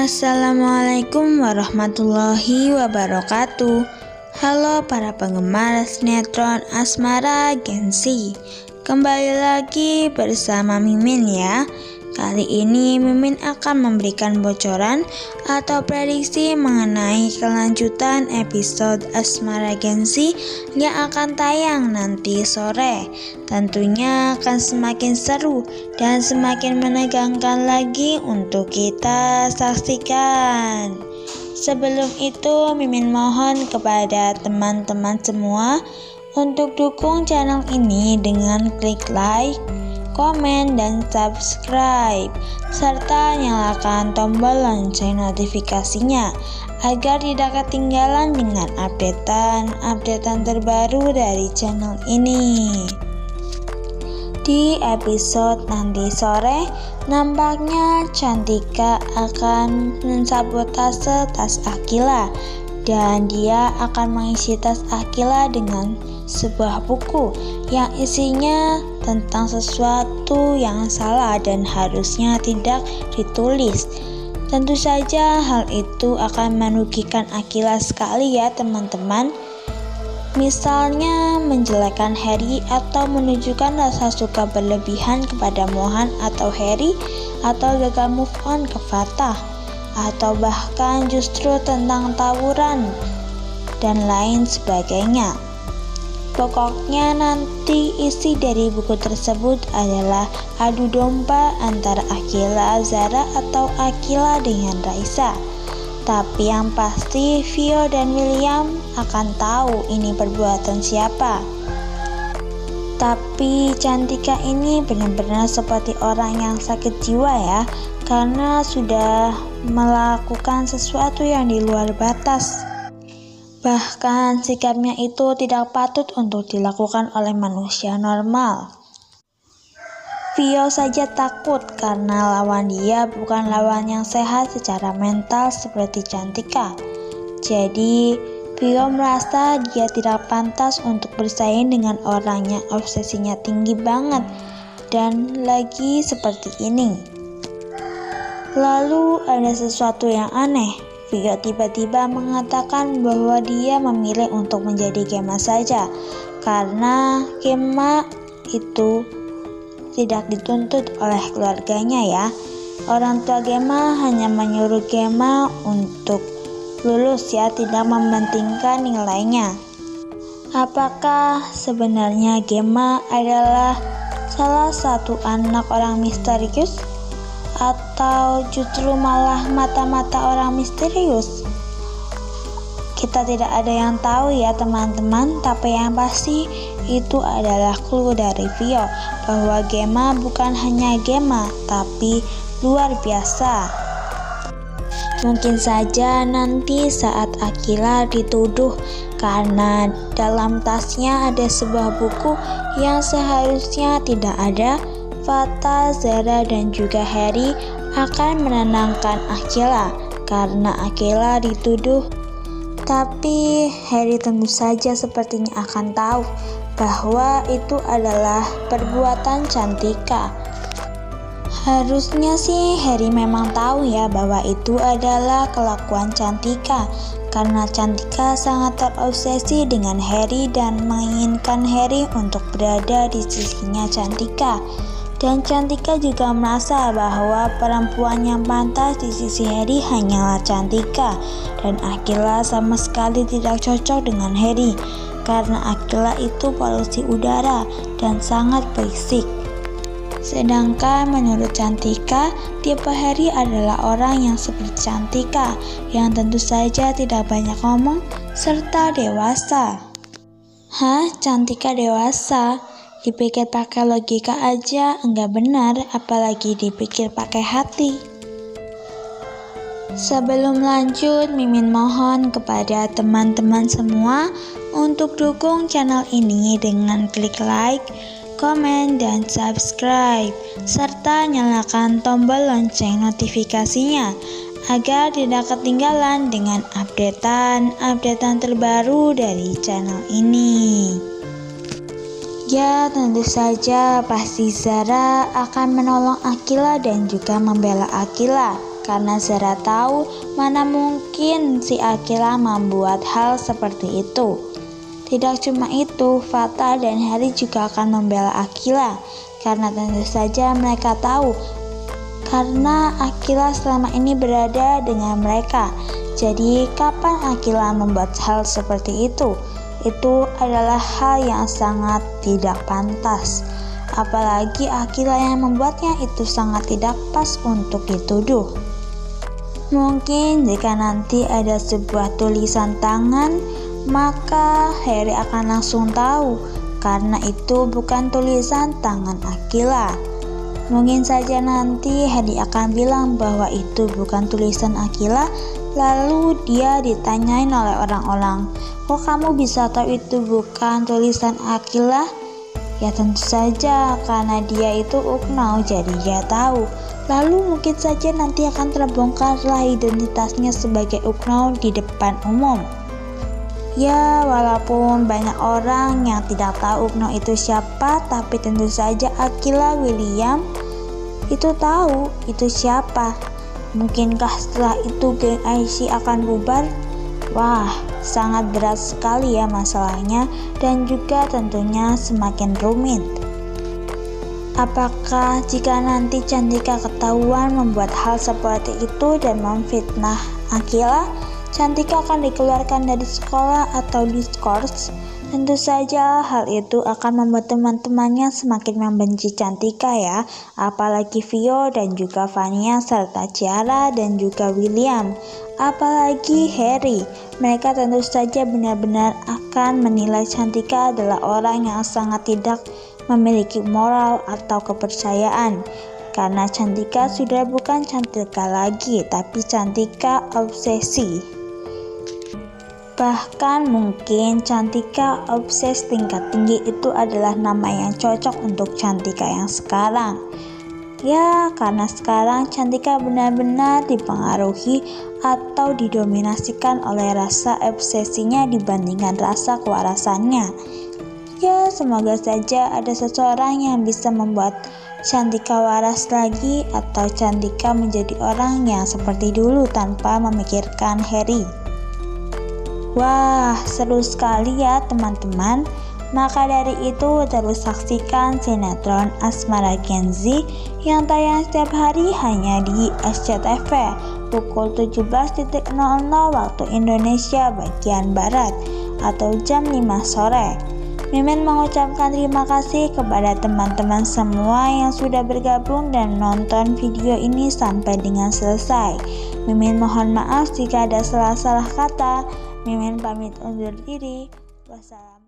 Assalamualaikum warahmatullahi wabarakatuh. Halo para penggemar sinetron Asmara Gen-Z. Kembali lagi bersama Mimin ya. Kali ini Mimin akan memberikan bocoran atau prediksi mengenai kelanjutan episode Asmara Gen-Z yang akan tayang nanti sore. Tentunya akan semakin seru dan semakin menegangkan lagi untuk kita saksikan. Sebelum itu, Mimin mohon kepada teman-teman semua untuk dukung channel ini dengan klik like, komen, dan subscribe, serta nyalakan tombol lonceng notifikasinya agar tidak ketinggalan dengan updatean terbaru dari channel ini. Di episode nanti sore, nampaknya Cantika akan mensabotase tas Akila dan dia akan mengisi tas Akila dengan sebuah buku yang isinya tentang sesuatu yang salah dan harusnya tidak ditulis. Tentu saja hal itu akan merugikan Akila sekali ya teman-teman. Misalnya menjelekkan Harry atau menunjukkan rasa suka berlebihan kepada Mohan atau Harry, atau gagal move on ke Fatah, atau bahkan justru tentang tawuran dan lain sebagainya. Pokoknya nanti isi dari buku tersebut adalah adu domba antara Akila Zara atau Akila dengan Raisa. Tapi yang pasti Vio dan William akan tahu ini perbuatan siapa. Tapi Cantika ini benar-benar seperti orang yang sakit jiwa ya, karena sudah melakukan sesuatu yang di luar batas. Bahkan sikapnya itu tidak patut untuk dilakukan oleh manusia normal. Vio saja takut karena lawan dia bukan lawan yang sehat secara mental seperti Cantika. Jadi Vio merasa dia tidak pantas untuk bersaing dengan orang yang obsesinya tinggi banget dan lagi seperti ini. Lalu ada sesuatu yang aneh. Vio tiba-tiba mengatakan bahwa dia memilih untuk menjadi Gemma saja karena Gemma itu tidak dituntut oleh keluarganya ya. Orang tua Gemma hanya menyuruh Gemma untuk lulus ya, tidak mementingkan nilainya. Apakah sebenarnya Gemma adalah salah satu anak orang misterius? Atau justru malah mata-mata orang misterius? Kita tidak ada yang tahu ya teman-teman, tapi yang pasti itu adalah clue dari Vio bahwa Gemma bukan hanya Gemma, tapi luar biasa. Mungkin saja nanti saat Akila dituduh karena dalam tasnya ada sebuah buku yang seharusnya tidak ada, Fatah, Zara, dan juga Harry akan menenangkan Akila karena Akila dituduh. Tapi Harry tentu saja sepertinya akan tahu bahwa itu adalah perbuatan Cantika. Harusnya sih Harry memang tahu ya bahwa itu adalah kelakuan Cantika, karena Cantika sangat terobsesi dengan Harry dan menginginkan Harry untuk berada di sisinya Cantika. Dan Cantika juga merasa bahwa perempuan yang pantas di sisi Harry hanyalah Cantika, dan Akila sama sekali tidak cocok dengan Harry karena Akila itu polusi udara dan sangat berisik. Sedangkan menurut Cantika, tipe Harry adalah orang yang seperti Cantika, yang tentu saja tidak banyak ngomong serta dewasa. Hah? Cantika dewasa? Dipikir pakai logika aja enggak benar, apalagi dipikir pakai hati. Sebelum lanjut, Mimin mohon kepada teman-teman semua untuk dukung channel ini dengan klik like, komen, dan subscribe, serta nyalakan tombol lonceng notifikasinya agar tidak ketinggalan dengan updatean terbaru dari channel ini. Ya, tentu saja pasti Zara akan menolong Akila dan juga membela Akila. karena Zara tahu mana mungkin si Akila membuat hal seperti itu. Tidak cuma itu, Fata dan Harry juga akan membela Akila karena tentu saja mereka tahu karena Akila selama ini berada dengan mereka. Jadi kapan Akila membuat hal seperti itu? Itu adalah hal yang sangat tidak pantas. Apalagi Akila yang membuatnya itu sangat tidak pas untuk dituduh. Mungkin jika nanti ada sebuah tulisan tangan, maka Harry akan langsung tahu karena itu bukan tulisan tangan Akila. Mungkin saja nanti Harry akan bilang bahwa itu bukan tulisan Akila, lalu dia ditanyain oleh orang-orang, "Kok kamu bisa tahu itu bukan tulisan Akila?" Ya tentu saja karena dia itu Uknau, jadi dia tahu. Lalu mungkin saja nanti akan terbongkarlah identitasnya sebagai Uknau di depan umum. Ya, walaupun banyak orang yang tidak tahu Uknau itu siapa, tapi tentu saja Akila William itu tahu itu siapa. Mungkinkah setelah itu geng IC akan bubar? Wah, sangat berat sekali ya masalahnya dan juga tentunya semakin rumit. Apakah jika nanti Cantika ketahuan membuat hal seperti itu dan memfitnah Akila, Cantika akan dikeluarkan dari sekolah atau diskors? Tentu saja hal itu akan membuat teman-temannya semakin membenci Cantika ya, apalagi Vio dan juga Vania serta Ciara dan juga William, apalagi Harry. Mereka tentu saja benar-benar akan menilai Cantika adalah orang yang sangat tidak memiliki moral atau kepercayaan, karena Cantika sudah bukan Cantika lagi, tapi Cantika obsesi. Bahkan mungkin Cantika obses tingkat tinggi itu adalah nama yang cocok untuk Cantika yang sekarang. Ya, karena sekarang Cantika benar-benar dipengaruhi atau didominasikan oleh rasa obsesinya dibandingkan rasa kewarasannya. Ya, semoga saja ada seseorang yang bisa membuat Cantika waras lagi atau Cantika menjadi orang yang seperti dulu tanpa memikirkan Harry. Wah, seru sekali ya teman-teman. Maka dari itu terus saksikan sinetron Asmara Kenzie yang tayang setiap hari hanya di SCTV pukul 17.00 waktu Indonesia bagian Barat atau jam 5 sore. Mimin mengucapkan terima kasih kepada teman-teman semua yang sudah bergabung dan nonton video ini sampai dengan selesai. Mimin mohon maaf jika ada salah-salah kata. Mimin pamit undur diri. Wassalam.